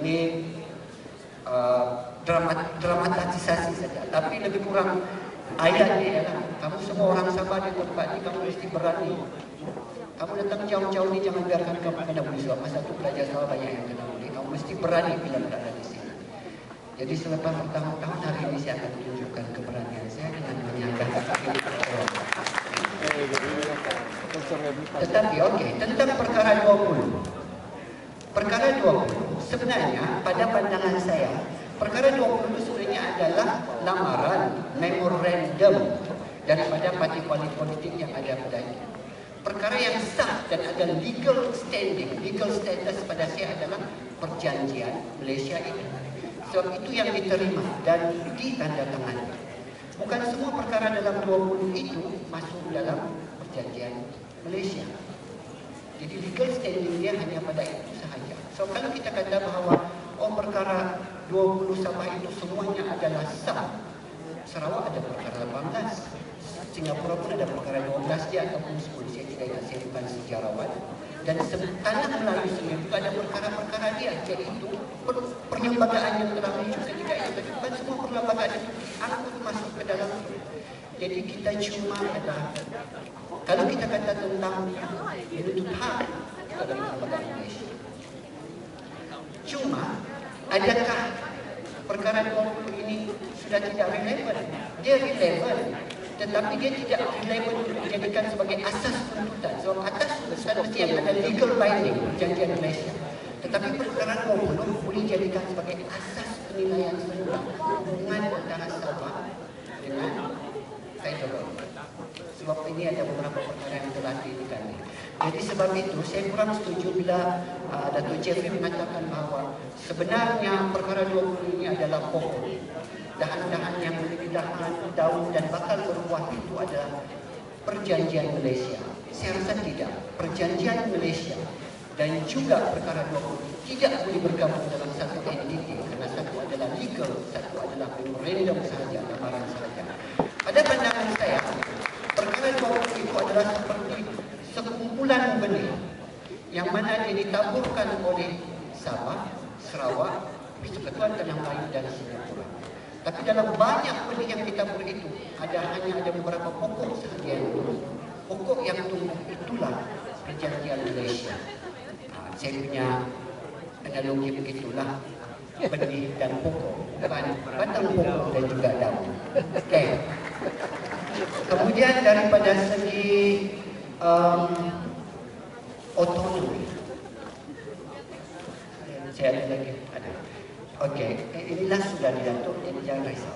ini dramatisasi saja, tapi lebih kurang ayatnya ialah kamu semua orang Sabah di tempat ini kamu mesti berani. Kamu datang jauh-jauh ni jangan biarkan kamu kena bully sebab masa tu pelajar Sabah banyak yang kena bully. Kamu mesti berani bila berada di sini. Jadi selepas bertahun-tahun hari ini saya akan tunjukkan keberanian saya dengan menyangkal Tetapi okey, tentang perkara 20. Perkara 20 sebenarnya pada pandangan saya, perkara 20 itu sebenarnya adalah lamaran memorandum daripada parti-parti politik yang ada pada itu. Perkara yang sah dan ada legal standing, legal status pada saya adalah perjanjian Malaysia itu. Sebab itu yang diterima dan ditandatangani. Bukan semua perkara dalam 20 itu masuk dalam perjanjian Malaysia. Jadi legal standing dia hanya pada itu sahaja. So kalau kita kata bahawa perkara 20 Sabah itu semuanya adalah sah. Sarawak ada perkara 18. Singapura pun ada perkara 12 dia ataupun 10. Saya tidak ingat, saya bukan sejarawan. Dan tanah Melayu sendiri juga ada perkara-perkara dia, iaitu perlembagaan yang telah muncul ketika itu. Bukan semua perlembagaan itu diangkut masuk ke dalam itu. Jadi kita cuma ada, kalau kita kata tentang menuntut hak dalam lembaga Malaysia, cuma adakah perkara 20 ini sudah tidak relevan? Dia relevan, tetapi dia tidak relevan untuk dijadikan sebagai asas penuntutan. Sebab atas penuntutan mesti yang ada legal binding perjanjian Malaysia. Tetapi perkara 20 boleh dijadikan sebagai asas penilaian semula hubungan antara Sabah dengan Sarawak. Sebab ini ada beberapa perkara yang telah dinikani. Jadi sebab itu saya kurang setuju bila Datuk Jeffrey mengatakan bahawa sebenarnya perkara 20 ini adalah pokok. Dahan-dahan yang memiliki dahan, daun dan bakal berbuah itu adalah perjanjian Malaysia. Saya rasa tidak. Perjanjian Malaysia dan juga perkara 20 tidak boleh bergabung dalam satu entiti, kerana satu adalah legal, satu adalah memorandum sahaja, lamaran sahaja. Pada pandangan saya, perkara 20 itu adalah seperti sekumpulan benih yang mana dia ditaburkan oleh Sabah, Sarawak, Persekutuan Tanah Melayu dan Singapura. Tapi dalam banyak benih yang ditabur itu, hanya ada beberapa pokok sahaja yang tumbuh. Pokok yang tumbuh itulah perjanjian Malaysia. Saya punya analogi begitulah, benih dan pokok, bukan batang pokok dan juga daun. Okey. Kemudian daripada segi otonomi, saya ada lagi. Ada. Okey, inilah sudah didatuk, jadi jangan risau.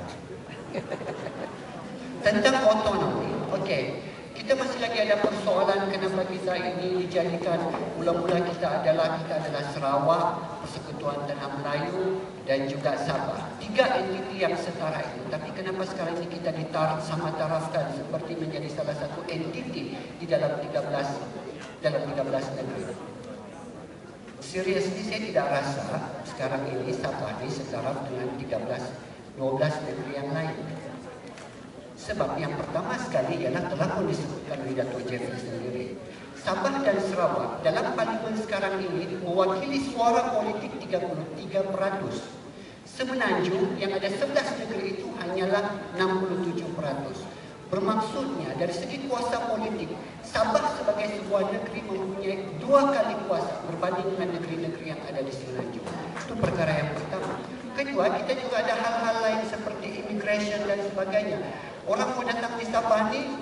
Tentang otonomi, okey. Kita masih lagi ada persoalan kenapa kita ini dijadikan, mula-mula kita adalah Sarawak, Persekutuan Tanah Melayu dan juga Sabah. Tiga entiti yang setara itu. Tapi kenapa sekarang ini kita sama tarafkan seperti menjadi salah satu entiti di dalam 13 negeri. Seriously saya tidak rasa sekarang ini Sabah ini setaraf dengan 12 negeri yang lain. Sebab yang pertama sekali ialah telah pun disebutkan oleh Datuk Jeffrey sendiri. Sabah dan Sarawak dalam parlimen sekarang ini mewakili suara politik 33%. Semenanjung yang ada 11 negeri itu hanyalah 67%. Bermaksudnya dari segi kuasa politik, Sabah sebagai sebuah negeri mempunyai 2 kali kuasa berbanding dengan negeri-negeri yang ada di Semenanjung. Itu perkara yang pertama. Kedua, kita juga ada hal-hal lain seperti immigration dan sebagainya. Orang mau datang di Sabah ni,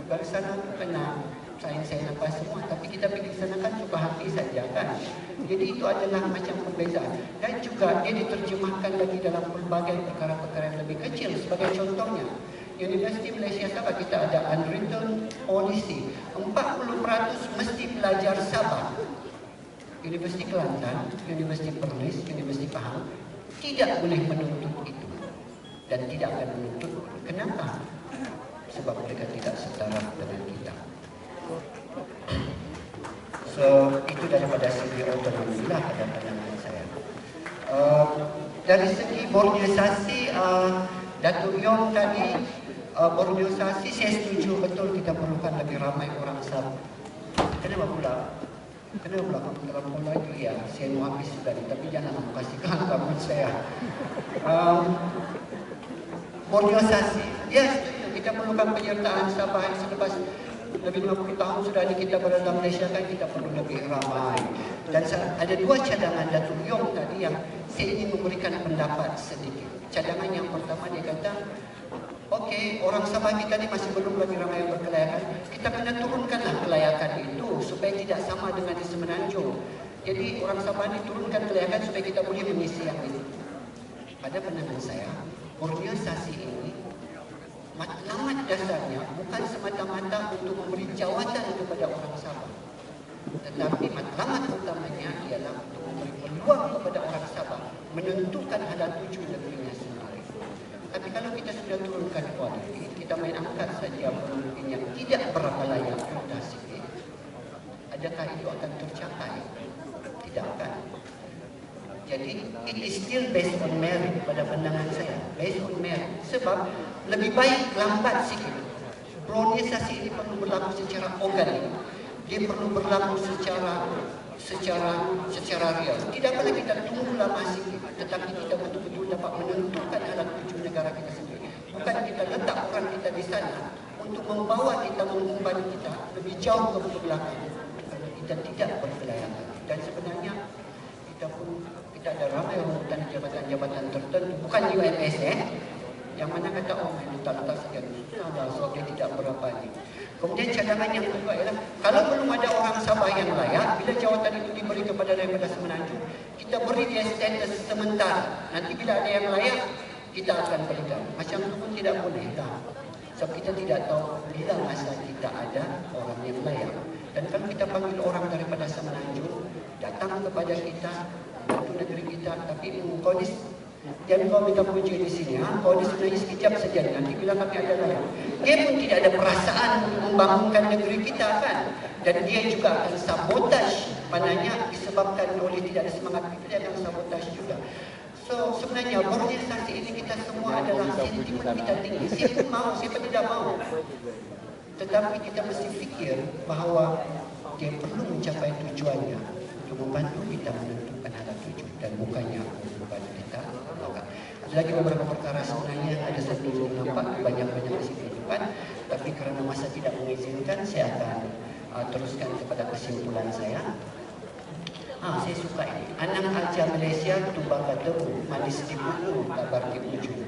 dari sana kena saya nampak semua, tapi kita pergi ke sana kan cuba hati saja kan. Jadi itu adalah macam perbezaan. Dan juga dia diterjemahkan lagi dalam pelbagai perkara-perkara yang lebih kecil. Sebagai contohnya, Universiti Malaysia Sabah kita ada unwritten policy. 40% mesti pelajar Sabah. Universiti Kelantan, Universiti Perlis, Universiti Pahang tidak boleh menuntut itu. Dan tidak akan menuntut. Kenapa? Sebab mereka tidak setara dengan kita. So, itu daripada segi otonomi lah pada pandangan saya. Dari segi borniosasi, Datuk Yong tadi, borniosasi saya setuju betul kita perlukan lebih ramai orang Sabah. Kenapa pula? Kenapa pula kamu dalam pola itu? Ya, saya mau habis sudah, tapi jangan kasih menurut saya. Bornioisasi, ya setuju, kita perlukan penyertaan Sabah yang selepas lebih 50 tahun sudah ada kita berada Malaysia kan, kita perlu lebih ramai. Dan ada dua cadangan Datuk Yong tadi yang saya ingin memberikan pendapat sedikit. Cadangan yang pertama dia kata, okey, orang Sabah kita ni masih belum lagi ramai yang berkelayakan. Kita kena turunkanlah kelayakan itu supaya tidak sama dengan di Semenanjung. Jadi orang Sabah ni turunkan kelayakan supaya kita boleh mengisi yang ini. Pada pandangan saya, bornioisasi ini matlamat dasarnya bukan semata-mata untuk memberi jawatan kepada orang Sabah, tetapi matlamat utamanya ialah untuk memberi peluang kepada orang Sabah menentukan hala tuju negerinya sendiri. Tapi kalau kita sudah turunkan kualiti, kita main angkat saja pemimpin yang tidak berapa layak, rendah sikit, adakah itu akan tercapai? Tidak akan. Jadi, it is still based on merit pada pandangan saya. Based on merit. Sebab, lebih baik lambat sikit. Bornioisasi ini perlu berlaku secara organik. Dia perlu berlaku secara real. Tidak boleh kita tunggu lama sikit. Tetapi kita betul-betul dapat menentukan hala tuju negara kita sendiri. Bukan kita letak orang kita di sana untuk membawa kita, mengumpan kita lebih jauh ke belakang. Kalau kita tidak berkelayakan. Dan sebenarnya, kita ada ramai orang di jabatan-jabatan tertentu, bukan UMS yang mana kata main letak-letak saja, sebab dia tidak berapa ni. Kemudian cadangan yang kedua ialah, kalau belum ada orang Sabah yang layak, bila jawatan itu diberi kepada daripada Semenanjung, kita beri dia status sementara. Nanti bila ada yang layak, kita akan berikan. Macam itu pun tidak boleh lah. Sebab kita tidak tahu bila masa kita ada orang yang layak. Dan kalau kita panggil orang daripada Semenanjung datang kepada kita, bantu negeri kita, tapi kau ni jangan kau minta puji di sini, kau ni sebenarnya sekejap saja, nanti bila kami ada layak. Dia pun tidak ada perasaan membangunkan negeri kita kan, dan dia juga akan sabotaj, maknanya disebabkan oleh tidak ada semangat kita, dia akan sabotaj juga. So sebenarnya bornioisasi ini kita semua adalah sentimen kita tinggi. Siapa mau, siapa tidak mau. Tetapi kita mesti fikir bahawa dia perlu mencapai tujuannya untuk membantu kita menentukan hala tuju dan bukannya membantu kita. Ada lagi beberapa perkara sebenarnya ada satu nampak banyak-banyak kesimpulan, tapi kerana masa tidak mengizinkan, saya akan teruskan kepada kesimpulan saya. Saya suka ini. Anang aja Malaysia tumbang ketemu, manis di buku, kabar di ujung.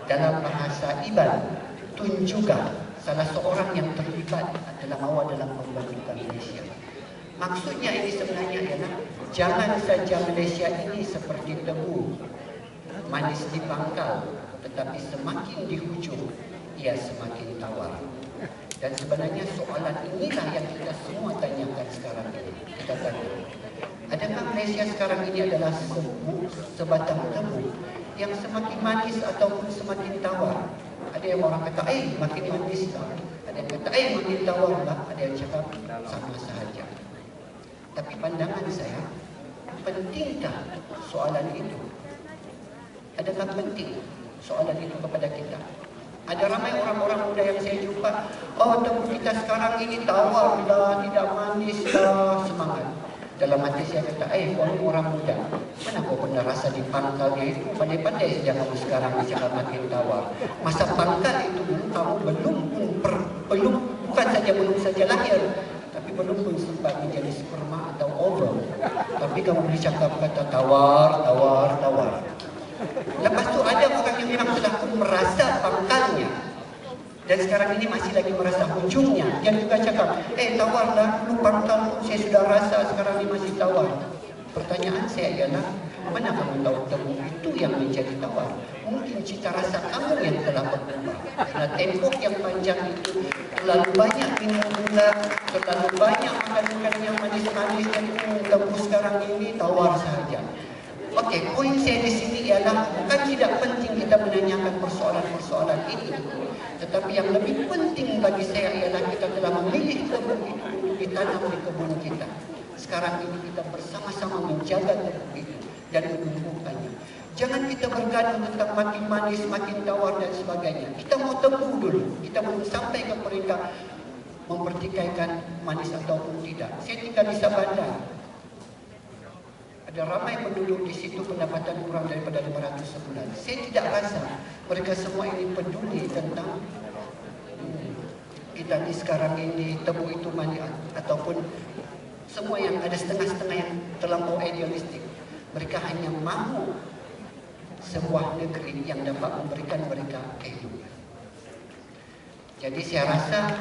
Dalam bahasa Iban, Tun juga salah seorang yang terlibat adalah awal dalam pembentukan Malaysia. Maksudnya ini sebenarnya ialah jangan saja Malaysia ini seperti tebu, manis di pangkal, tetapi semakin di hujung ia semakin tawar. Dan sebenarnya soalan inilah yang kita semua tanyakan sekarang ini. Kita tanya, adakah Malaysia sekarang ini adalah sebatang tebu yang semakin manis ataupun semakin tawar? Ada yang orang kata, makin manis lah. Ada yang kata, makin tawar lah. Ada yang cakap, sama sahaja. Tapi pandangan saya, pentingkah soalan itu? Adakah penting soalan itu kepada kita? Ada ramai orang-orang muda yang saya jumpa, tebu kita sekarang ini tawar lah, tidak manis lah, semangat. Dalam hati saya kata, kau ni orang muda, mana kau pernah rasa di pangkalnya itu? Pandai-pandai saja kamu sekarang bercakap makin tawar. Masa pangkal itu dulu kamu belum bukan saja belum saja lahir, tapi belum pun sempat menjadi sperma atau ovum. Tapi kamu boleh cakap kata tawar, tawar, tawar. Lepas tu ada orang yang memang telah pun merasa pangkalnya. Dan sekarang ini masih lagi merasa ujungnya. Dia juga cakap, tawarlah, dulu pangkal pun saya sudah rasa, sekarang ini masih tawar. Pertanyaan saya ialah, mana kamu tahu tebu itu yang menjadi tawar? Mungkin cita rasa kamu yang telah berubah. Karena tempoh yang panjang itu, terlalu banyak minum gula, terlalu banyak makan makanan yang manis-manis, dan tebu sekarang ini tawar sahaja. Okey, poin saya di sini ialah bukan tidak penting kita menanyakan persoalan-persoalan ini, tetapi yang lebih penting bagi saya ialah kita telah memilih tebu itu untuk ditanam di kebun kita. Sekarang ini kita bersama-sama menjaga tebu itu dan menumbuhkannya. Jangan kita bergaduh tentang makin manis, makin tawar dan sebagainya. Kita mau tebu dulu. Kita belum sampai ke peringkat mempertikaikan manis ataupun tidak. Saya tinggal di Sabandar. Ada ramai penduduk di situ pendapatan kurang daripada 500 sebulan. Saya tidak rasa mereka semua ini peduli tentang kita ni sekarang ini tebu itu mana, ataupun semua yang ada setengah-setengah yang terlampau idealistik. Mereka hanya mahu sebuah negeri yang dapat memberikan mereka kehidupan. Jadi saya rasa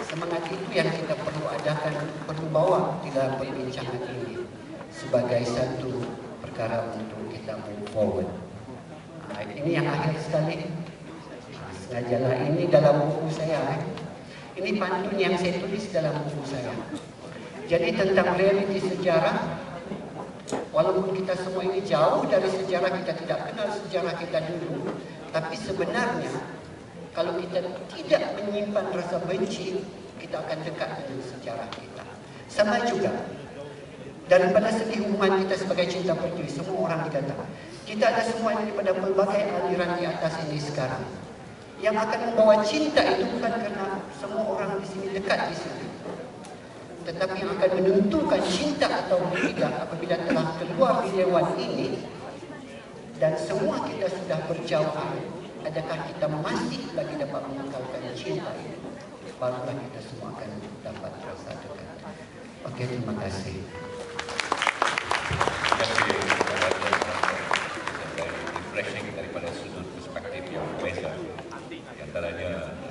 semangat itu yang kita perlu adakan, perlu bawa di dalam perbincangan ini sebagai satu perkara untuk kita move forward. Ini yang akhir sekali. Sengajalah ini dalam buku saya. Ini pantun yang saya tulis dalam buku saya. Jadi tentang realiti sejarah. Walaupun kita semua ini jauh dari sejarah, kita tidak kenal sejarah kita dulu, tapi sebenarnya kalau kita tidak menyimpan rasa benci, kita akan dekat dengan sejarah kita. Sama juga daripada segi hubungan kita sebagai cinta pertiwi, semua orang dikatakan kita ada semua ini pada pelbagai aliran di atas ini sekarang. Yang akan membawa cinta itu bukan karena semua orang di sini dekat di sini, tetapi yang akan menentukan cinta atau tidak apabila telah keluar di dewan ini dan semua kita sudah berjauhan, adakah kita masih lagi dapat mengekalkan cinta itu? Barulah kita semua akan dapat rasa dekat. Oke, terima kasih. Terima kasih.